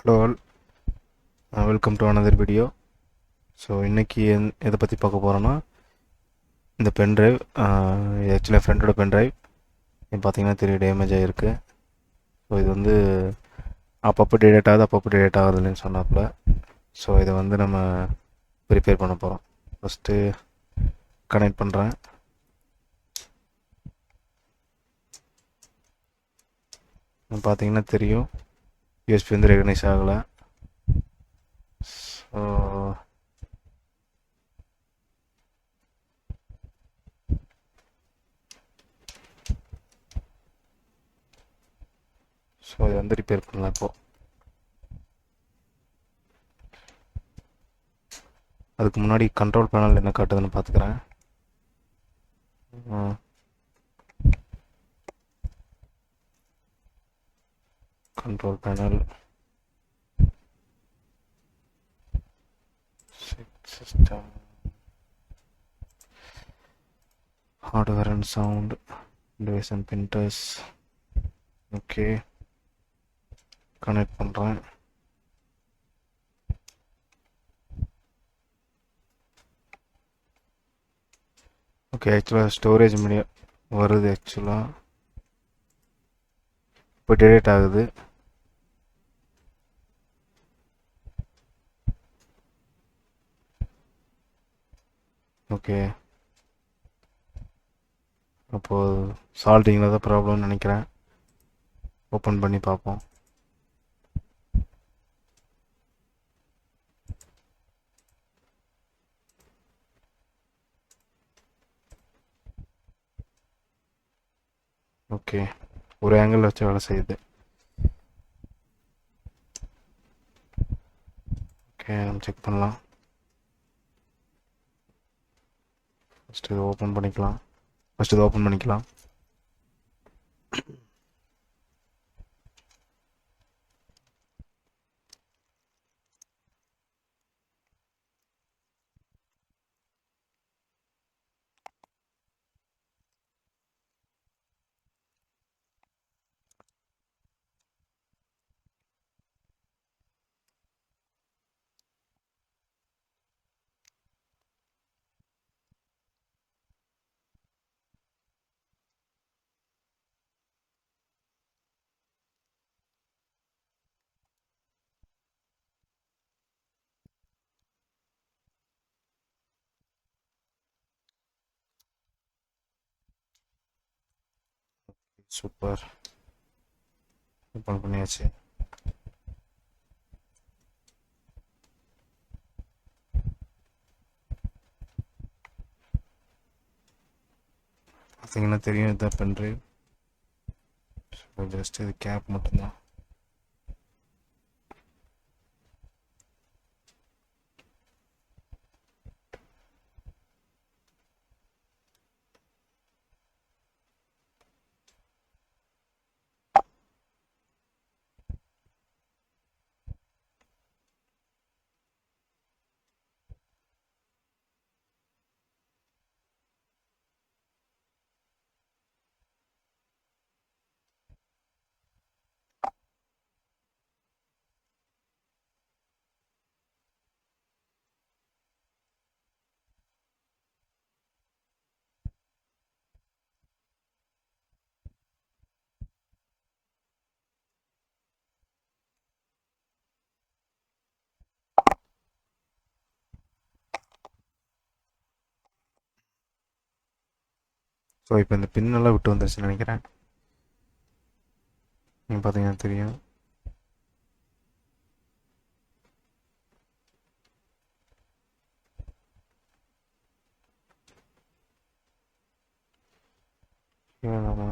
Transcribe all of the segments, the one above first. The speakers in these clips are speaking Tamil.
Hello all, welcome to another video. So இன்றைக்கி எதை பற்றி பார்க்க போகிறோன்னா, இந்த பென்ட்ரைவ் ஆக்சுவலாக ஃப்ரெண்டோட பென்ட்ரைவ் இது பார்த்தீங்கன்னா தெரியும் டேமேஜ் ஆகிருக்கு. ஸோ இது வந்து அப்பப்போ டிலேட் ஆகுது, அப்பப்போ டிலேட் ஆகுதுன்னு சொன்னாப்புல. ஸோ இதை வந்து நம்ம ரிப்பேர் பண்ண போகிறோம். ஃபஸ்ட்டு கனெக்ட் பண்ணுறேன். பார்த்தீங்கன்னா தெரியும் யூஎஸ்பி வந்து ரெகனைஸ் ஆகலை. ஸோ இதை வந்து ரிப்பேர் பண்ணலாம். இப்போது அதுக்கு முன்னாடி கண்ட்ரோல் பேனல் என்ன காட்டுதுன்னு பார்த்துக்கிறேன். Control panel system hardware and sound device and printers. Okay, connect பண்ணுறேன். ஓகே, ஆக்சுவலாக ஸ்டோரேஜ் மீடியா வருது. ஆக்சுவலாக இப்போ டிலேட் ஆகுது. ஓகே, அப்போது சால்ட்டிங்கில் தான் ப்ராப்ளம்னு நினைக்கிறேன். ஓப்பன் பண்ணி பார்ப்போம். ஓகே, ஒரு ஆங்கிள் வச்சு வேலை செய்யுது. ஓகே, நம்ம செக் பண்ணலாம். ஃபஸ்ட்டு இதை ஓப்பன் பண்ணிக்கலாம். சூப்பர், ஓப்பன் பண்ணியாச்சு. பார்த்தீங்கன்னா தெரியும் இதுதான் பென்ட்ரைவ். ஸோ ஜஸ்ட் இது கேப் மட்டும்தான். ஸோ இப்போ இந்த பின்னெல்லாம் விட்டு வந்துருச்சுன்னு நினைக்கிறேன். நீங்கள் பார்த்தீங்கன்னா தெரியும். நம்ம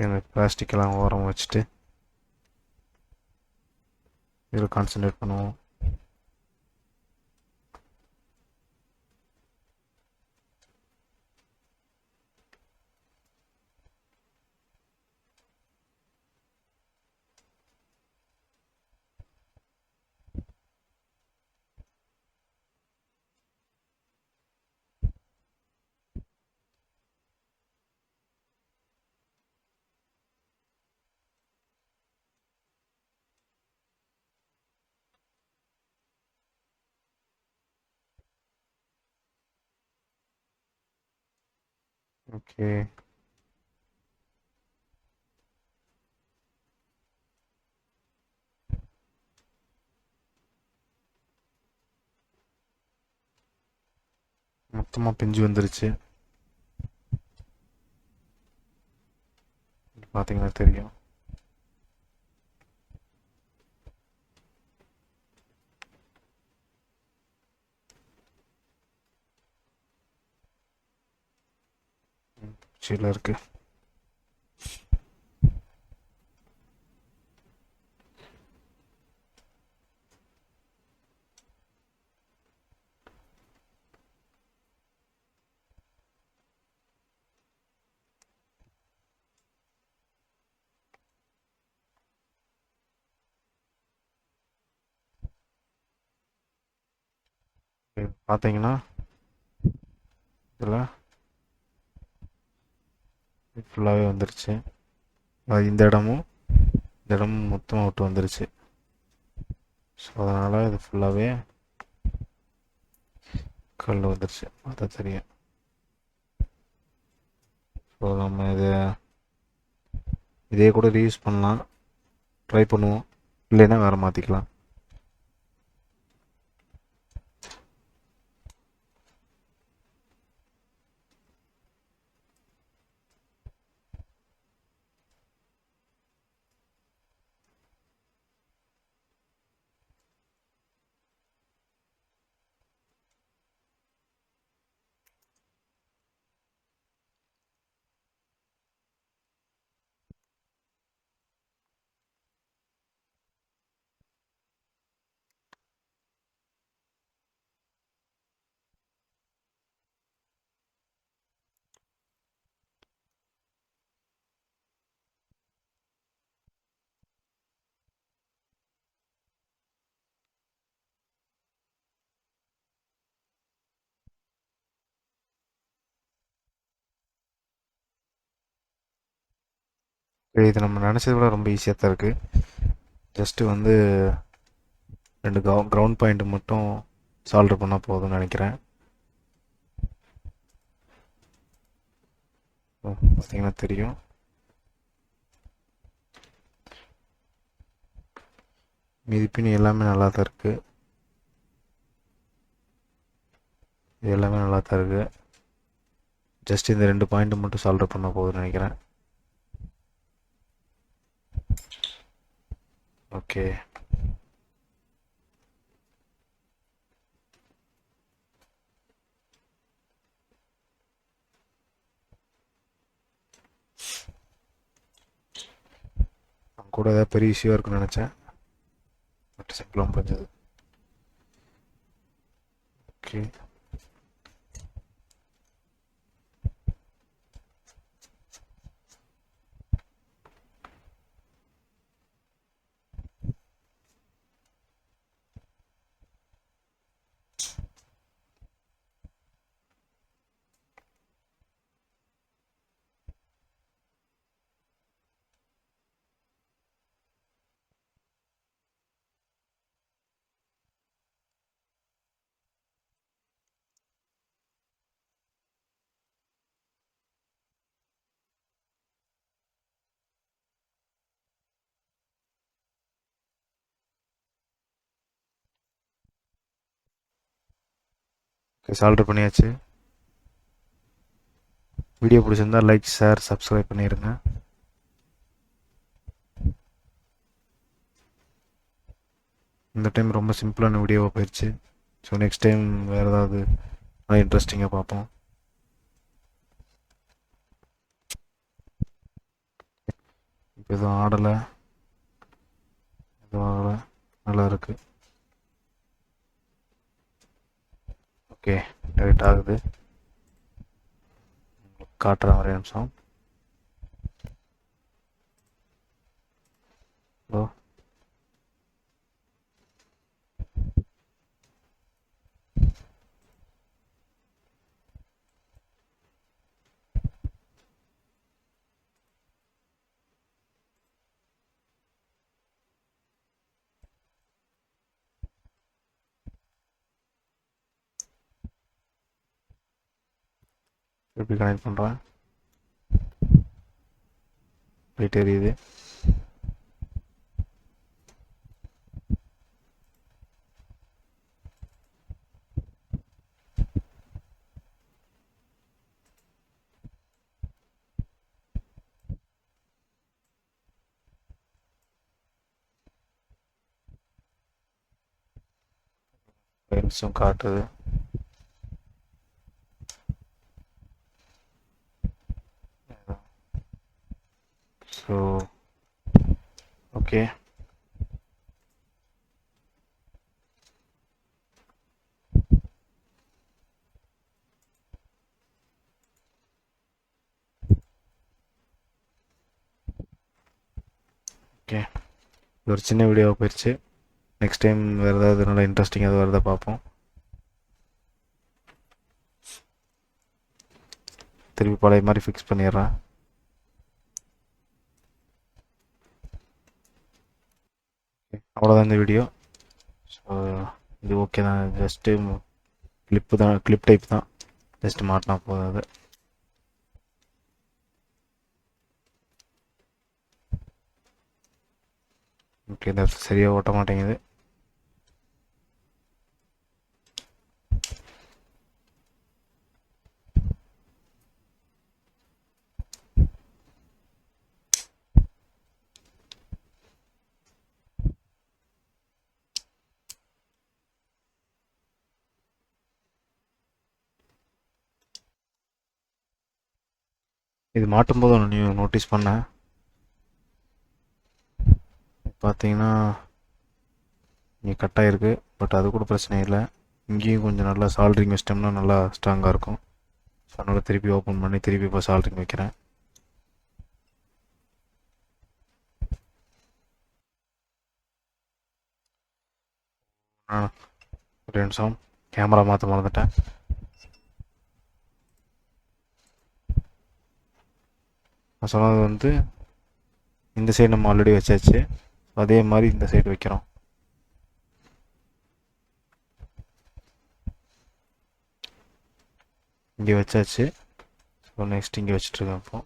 இந்த பிளாஸ்டிக்கெல்லாம் ஓரம் வச்சுட்டு இதில் கான்சன்ட்ரேட் பண்ணுவோம். ஓகே. மொத்தமாக பிஞ்சு வந்துருச்சு. பார்த்தீங்கன்னா தெரியும். சீல இருக்கு. பார்த்தீங்கன்னா இதில் ஃபுல்லாகவே வந்துருச்சு. இந்த இடமும் இந்த இடமும் மொத்தமாக விட்டு வந்துருச்சு. ஸோ அதனால் இது ஃபுல்லாகவே கல் வந்துருச்சு. அதான் தெரியும். ஸோ நம்ம இதே கூட ரீயூஸ் பண்ணலாம். ட்ரை பண்ணுவோம். இல்லைன்னா வேறு மாற்றிக்கலாம். இது நம்ம நினச்சதை விட ரொம்ப ஈஸியாக தான் இருக்குது. ஜஸ்ட்டு வந்து 2 கிரவுண்ட் பாயிண்ட் மட்டும் சால்வ் பண்ணால் போதும்னு நினைக்கிறேன். பார்த்தீங்கன்னா தெரியும். மீதி பின் எல்லாமே நல்லா தான் இருக்குது. இது எல்லாமே நல்லா தான் இருக்குது. ஜஸ்ட் இந்த 2 பாயிண்ட் மட்டும் சால்வ் பண்ணால் போதும்னு நினைக்கிறேன். ஓகே. கூட ஏதாவது பெரிய இஷ்யூவாக இருக்குன்னு நினச்சேன். பட் சிம்பிளாக முடிஞ்சது. ஓகே. சால்வ் பண்ணியாச்சு. வீடியோ பிடிச்சிருந்தா லைக், ஷேர், சப்ஸ்கிரைப் பண்ணிடுங்க. இந்த டைம் ரொம்ப சிம்பிளான வீடியோவாக போயிடுச்சு. ஸோ நெக்ஸ்ட் டைம் வேறு ஏதாவது இன்ட்ரெஸ்டிங்காக பார்ப்போம். இப்போ எதுவும் ஆடலை, எதுவும் ஆகலை, நல்லா இருக்குது. ஓகே, ரைட் ஆகுது. காட்டுறேன் ஒரே நிமிஷம். ஹலோ. எப்படி கனெக்ட் பண்ணுறேன். லைட் எரியுது. ஃபைல்ஸும் காட்டுது. ஸோ ஓகே, ஓகே இது ஒரு சின்ன வீடியோவாக போயிடுச்சு. நெக்ஸ்ட் டைம் வேறு ஏதாவது நல்லா இன்ட்ரெஸ்டிங்காக எதாவது வருதா பார்ப்போம். திருப்பி பழைய மாதிரி ஃபிக்ஸ் பண்ணிடுறேன். அவ்வளோதான் இந்த வீடியோ. ஸோ இது ஓகே தான், ஜஸ்ட்டு கிளிப் டைப் தான், ஜஸ்ட்டு மாட்டினா போதும். அது ஓகே, இந்த சரியாக ஓட்ட மாட்டேங்குது. இது மாட்டும் போது ஒன்று நோட்டீஸ் பண்ணேன். பார்த்தீங்கன்னா இங்கே கட் ஆகிருக்கு, பட் அது கூட பிரச்சனை இல்லை. இங்கேயும் கொஞ்சம் நல்லா சால்ட்ரிங் வச்சிட்டோம்னா நல்லா ஸ்ட்ராங்காக இருக்கும். ஸோ அதனால் திருப்பி ஓப்பன் பண்ணி திருப்பி இப்போ சால்ட்ரிங் வைக்கிறேன். ஒரு நிமிஷம், கேமரா மாற்ற மறந்துட்டேன். நான் சொன்னது வந்து இந்த சைடு நம்ம ஆல்ரெடி வச்சாச்சு, அதே மாதிரி இந்த சைடு வைக்கிறோம். இங்கே வச்சாச்சு. ஸோ நெக்ஸ்ட் இங்கே வச்சுட்ருக்கேன். இப்போ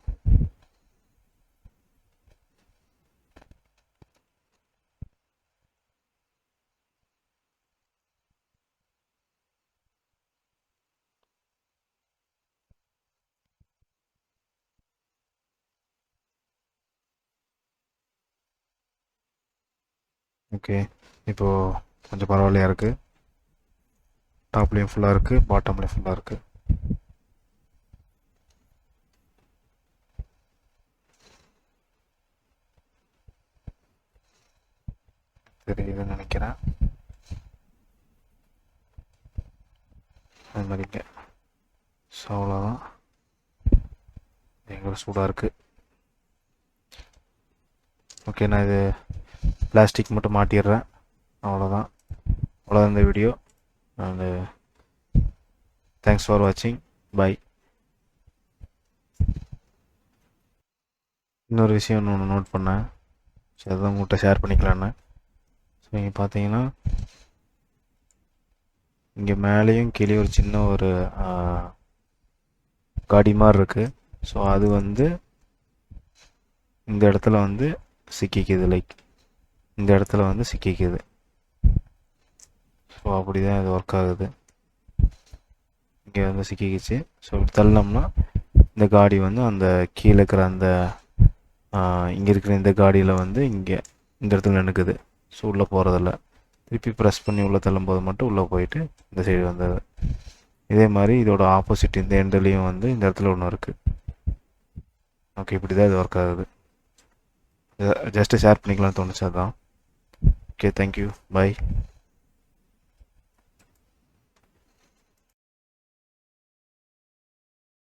ஓகே, இப்போது கொஞ்சம் பரவாயில்லையா இருக்குது. டாப்லேயும் ஃபுல்லாக இருக்குது, பாட்டம்லேயும் ஃபுல்லாக இருக்குது. தெரியுதுன்னு நினைக்கிறேன். அது மாதிரிங்க. ஸோ அவ்வளோதான், எங்களை சூடாக இருக்குது. ஓகே, நான் இது பிளாஸ்டிக் மட்டும் மாட்டிடுறேன். அவ்வளோதான் இந்த வீடியோ. அண்ட் தேங்க்ஸ் ஃபார் வாட்சிங். பை. இன்னொரு விஷயம் ஒன்று நோட் பண்ணேன், ஸோ அதுதான் உங்கள்கிட்ட ஷேர் பண்ணிக்கலான்னு. ஸோ இங்கே பார்த்தீங்கன்னா இங்கே மேலேயும் கீழே ஒரு சின்ன ஒரு காடி மாதிரி இருக்குது. ஸோ அது வந்து இந்த இடத்துல வந்து சிக்கிக்குது, லைக் இந்த இடத்துல வந்து சிக்கிக்குது. ஸோ அப்படி தான் இது ஒர்க் ஆகுது. இங்கே வந்து சிக்கிக்கிச்சு. ஸோ இப்படி தள்ளோம்னா இந்த காடி வந்து அந்த கீழே இருக்கிற அந்த இங்கே இருக்கிற இந்த காடியில் வந்து இங்கே இந்த இடத்துல நின்றுக்குது. ஸோ உள்ளே போகிறதில்ல. திருப்பி ப்ரெஸ் பண்ணி உள்ளே தள்ளும்போது மட்டும் உள்ளே போயிட்டு இந்த சைடு வந்தது. இதே மாதிரி இதோட ஆப்போசிட் இந்த எண்ட்லேயும் வந்து இந்த இடத்துல ஒன்று இருக்குது. ஓகே, இப்படி தான் இது ஒர்க் ஆகுது. ஜஸ்ட்டு ஷேர் பண்ணிக்கலாம்னு தோணுச்சு, அதுதான். Okay, thank you, by.